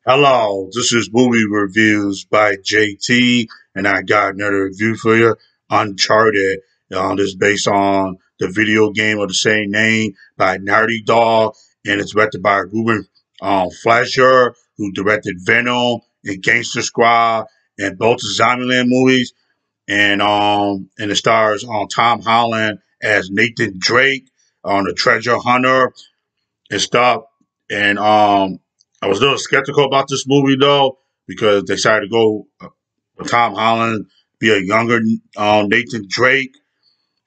Hello, this is Movie Reviews by JT, and I got another review for you. Uncharted. This is based on the video game of the same name by Naughty Dog, and it's directed by Ruben Fleischer, who directed Venom and Gangster Squad and both the Zombieland movies. And it stars Tom Holland as Nathan Drake on the Treasure Hunter and stuff. And I was a little skeptical about this movie though because they decided to go with Tom Holland, be a younger Nathan Drake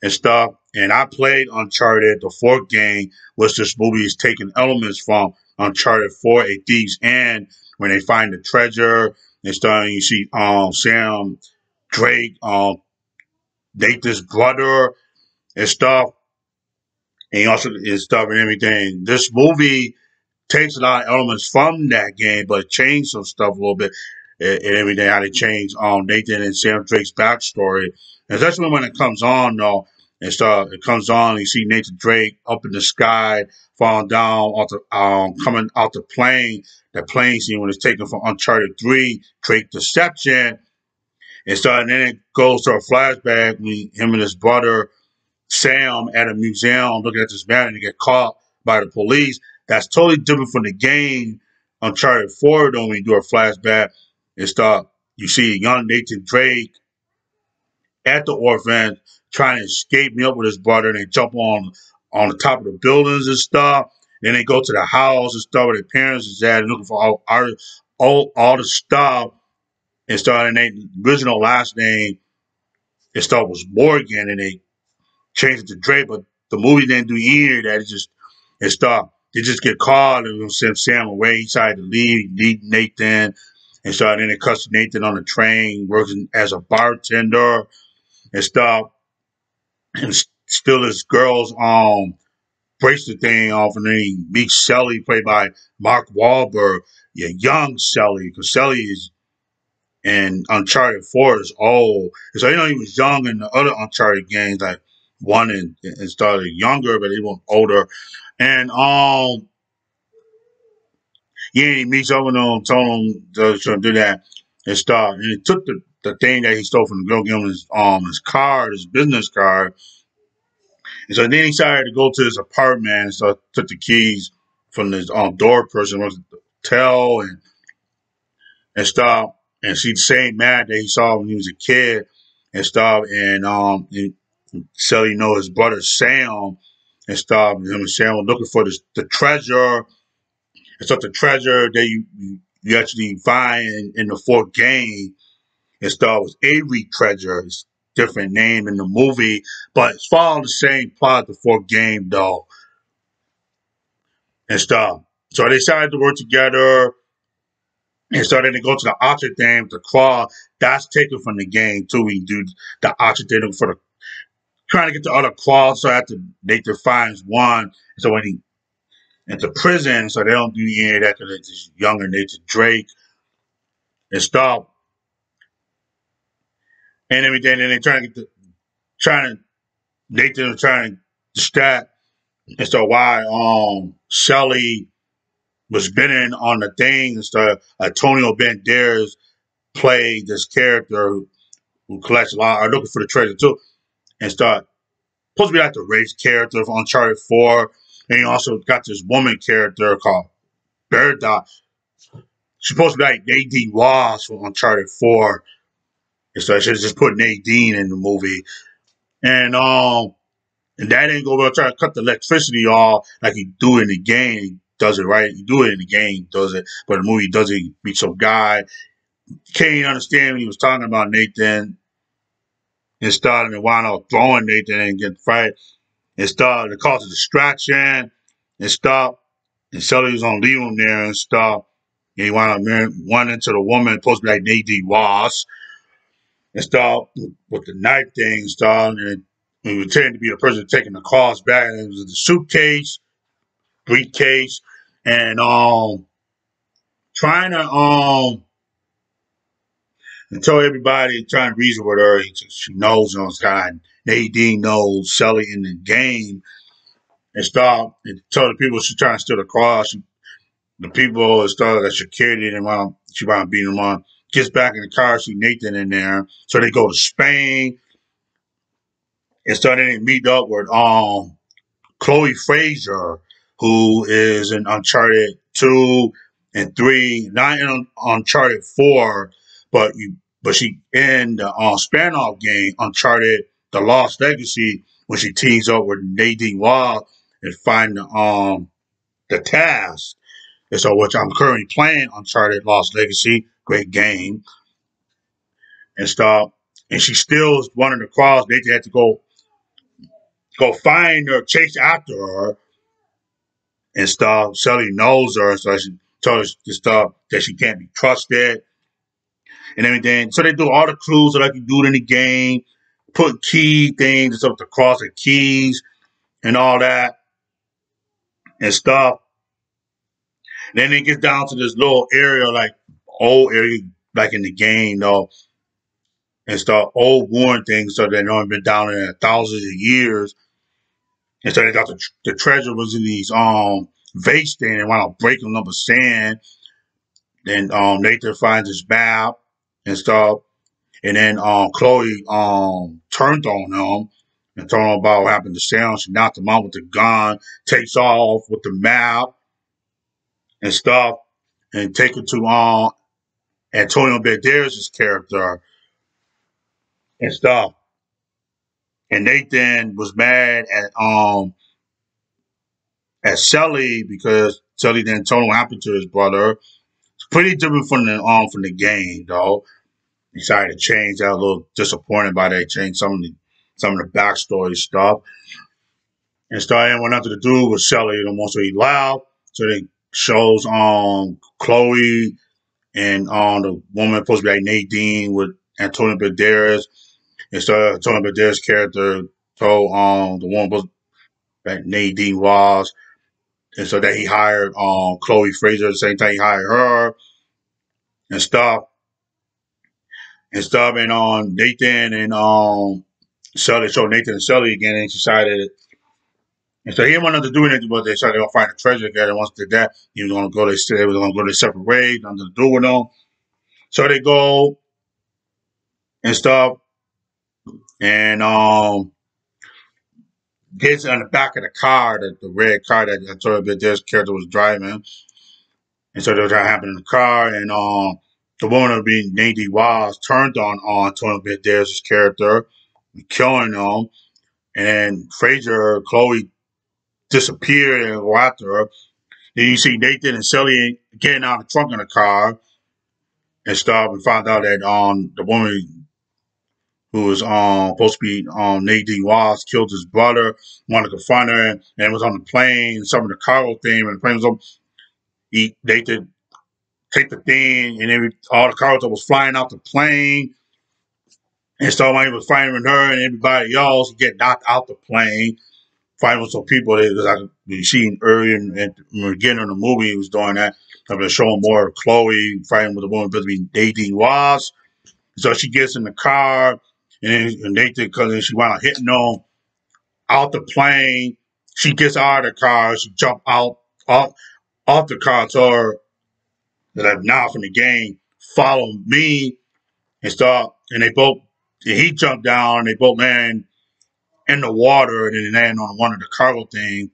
and stuff. And I played Uncharted, the fourth game, which this movie is taking elements from Uncharted 4, A Thief's End, when they find the treasure and stuff. And you see Sam Drake, Nathan's brother and stuff, and he also is stuff and everything. This movie takes a lot of elements from that game, but changed some stuff a little bit and everything. How they changed Nathan and Sam Drake's backstory, and especially when it comes on though, and stuff. It comes on, you see Nathan Drake up in the sky, falling down off the coming out the plane. The plane scene when it's taken from Uncharted 3, Drake Deception, and then it goes to a flashback when him and his brother Sam at a museum looking at this man and they get caught by the police. That's totally different from the game Uncharted 4 though when you do a flashback and stuff. You see young Nathan Drake at the orphan trying to escape me up with his brother and they jump on the top of the buildings and stuff. Then they go to the house and stuff where their parents is at and looking for all the stuff and stuff. And their original last name and stuff was Morgan and they changed it to Drake, but the movie didn't do either of that. It stopped. They just get caught and send Sam away. He tried to leave Nathan, and so then it cuts to Nathan on the train, working as a bartender and stuff, and still his girl's bracelet thing off, and then he meets Shelly, played by Mark Wahlberg. Yeah, young Shelly, because Shelly is in Uncharted 4 is old. And so he was young in the other Uncharted games, like one and started younger, but he was older. And yeah, he meets up with him, told him to do that and stuff. And he took the thing that he stole from the girl, gave him his card, his business card. And so then he decided to go to his apartment and so took the keys from this door person, went to the hotel and stuff, and see the same man that he saw when he was a kid and stuff. And Shelly know his brother Sam and stuff. And him and Sam were looking for the treasure. It's not the treasure that you actually find in the fourth game and stuff was Avery Treasure. It's a different name in the movie, but it's following the same plot the fourth game though and stuff. So they decided to work together and so then they go to the Archer thing, the claw. That's taken from the game too. We do the Archer thing for the trying to get the other claws. So after Nathan finds one, so when he into prison, so they don't do any of that because it's just younger Nathan Drake and stuff and everything. And they trying to get trying to Nathan was trying to distract and so why Shelly was bidding on the thing and stuff. Antonio Banderas played this character who collects a lot, are looking for the treasure too, and start supposed to be like the race character from Uncharted 4. And you also got this woman character called Berda. She's supposed to be like Nadine Ross from Uncharted 4. And so I should have just put Nadine in the movie. And that didn't go well. Trying to cut the electricity off like he do in the game. He does it right. He do it in the game, does it. But the movie does it. He beats some guy. Can't even understand when he was talking about Nathan and started and wound up throwing Nathan and getting fight and stuff. It caused a distraction and stuff. And Sully was on leave him there and stuff. And he wound up running into the woman supposed to be like Nadine Ross and stuff with the knife thing and stuff. And he pretended to be the person taking the calls back. And it was in the suitcase, briefcase, and trying to and tell everybody, trying to reason with her. She knows on Sky. Nadine knows Sully in the game and stuff. And tell the people she's trying to steal the cross. the people started that security and she wound up beating them on. Gets back in the car, see Nathan in there. So they go to Spain and started to meet up with Chloe Fraser, who is in Uncharted 2 and 3, not in Uncharted 4, but she in the spin-off game Uncharted The Lost Legacy when she teams up with Nadine Wall and find the task. And so which I'm currently playing Uncharted Lost Legacy, great game and stuff. And she still running across. Nathan had to go find her, chase after her and stuff. Sully knows her, so she told her the stuff that she can't be trusted and everything. So they do all the clues that I can do it in the game, put key things and stuff to cross the keys and all that and stuff. And then it gets down to this little area, like old area, like in the game, though, and stuff, old worn things, so they've only been down there thousands of years. And so they got the treasure was in these vase thing and want to break them up with sand. Then Nathan finds his map and stuff. And then Chloe turned on him and told him about what happened to Sam. She knocked him out with the gun, takes off with the map and stuff, and take it to Antonio Banderas' character and stuff. And Nathan was mad at Shelly because Shelly didn't tell him what happened to his brother. It's pretty different from the game, though. Decided to change that. A little disappointed by that. Change some of the backstory stuff. And started with nothing to do with Shelly no more, so he left. So they shows Chloe and the woman supposed to be like Nadine with Antonio Banderas. And so Antonio Banderas' character told the woman that Nadine was. And so that he hired Chloe Fraser at the same time he hired her and stuff. And Nathan and Sully showed Nathan and Sully again and decided and so he didn't want nothing to do anything, but they decided they were gonna find a treasure together. Once they did that, he was gonna go they was gonna go their separate ways, nothing to do with them. So they go and stuff and gets on the back of the car, the red car that I told you this character was driving. And so that happened in the car and the woman of being Nadine Wise turned on Antonio Banderas' character, killing him. And then Fraser, Chloe disappeared and go after her. Then you see Nathan and Shelly getting out of the trunk of the car and stuff and found out that the woman who was supposed to be Nadine Wise killed his brother, wanted to confront her and was on the plane, some of the cargo thing, and the plane was up. Nathan take the thing and all the cargo that was flying out the plane. And so when he was fighting with her and everybody else, he get knocked out the plane. Fighting with some people that like you seen earlier in the beginning of the movie, he was doing that. I've been showing more of Chloe fighting with a woman supposed to be Nadine Wise. So she gets in the car and Nathan, because she wound up hitting them out the plane. She gets out of the car. She jumped off the car. Told her that I'm now from the game. Follow me and start. And he jumped down. They both land in the water and then land on one of the cargo things.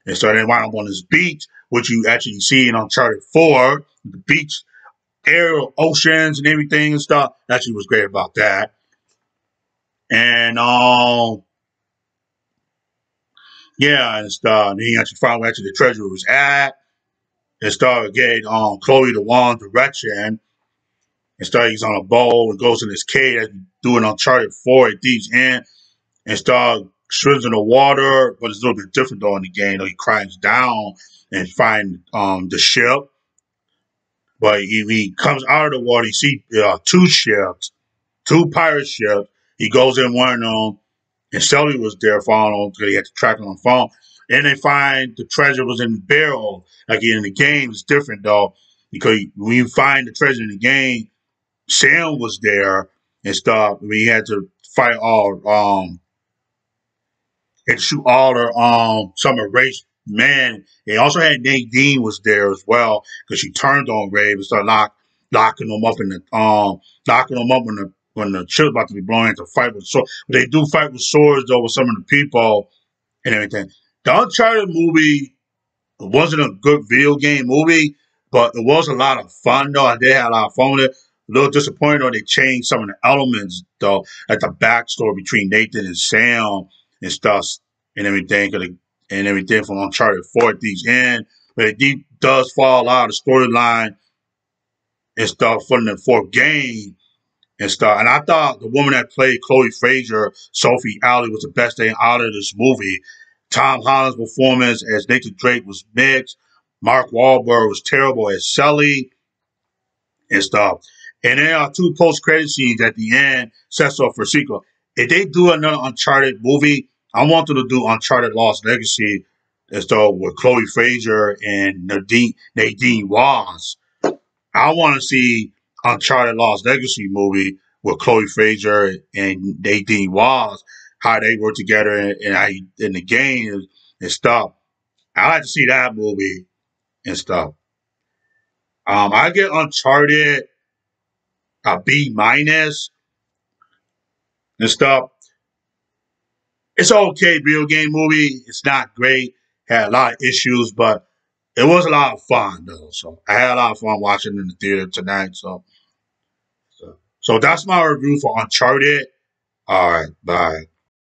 And so they wound up on this beach, which you actually see in Uncharted 4, the beach, air, oceans, and everything and stuff. Actually was great about that. And yeah, and stuff. And he actually found where the treasure was at and started getting Chloe the one direction and started he's on a boat and goes in this cave that's doing Uncharted 4 at deep end and start swims in the water, but it's a little bit different though in the game. He climbs down and find the ship. But he comes out of the water, he sees two ships, two pirate ships. He goes in one of them, and Sully was there following him because he had to track him on the phone. And they find the treasure was in the barrel. Like in the game, it's different though, because when you find the treasure in the game, Sam was there and stuff. We had to fight all, had to shoot all the summer race man, they also had Nadine was there as well because she turned on Rabe and started locking them up in the locking them up when the ship about to be blown into fight with swords. They do fight with swords though with some of the people and everything. The Uncharted movie wasn't a good video game movie, but it was a lot of fun though. I did have a lot of fun with it. A little disappointed though they changed some of the elements though, like the backstory between Nathan and Sam and stuff and everything, and everything from Uncharted 4 at these end. But it does fall a lot of the storyline and stuff from the fourth game and stuff. And I thought the woman that played Chloe Frazier, Sophie Alley, was the best thing out of this movie. Tom Holland's performance as Nathan Drake was mixed. Mark Wahlberg was terrible as Sully and stuff. And there are two post-credit scenes at the end, sets up for sequel. If they do another Uncharted movie, I want them to do Uncharted Lost Legacy and stuff with Chloe Frazier and Nadine Ross. I want to see Uncharted Lost Legacy movie with Chloe Frazier and Nadine Ross, how they work together in the game and stuff. I like to see that movie and stuff. I get Uncharted a B minus and stuff. It's an okay video game movie. It's not great. Had a lot of issues, but it was a lot of fun though. So I had a lot of fun watching in the theater tonight. So that's my review for Uncharted. All right, bye.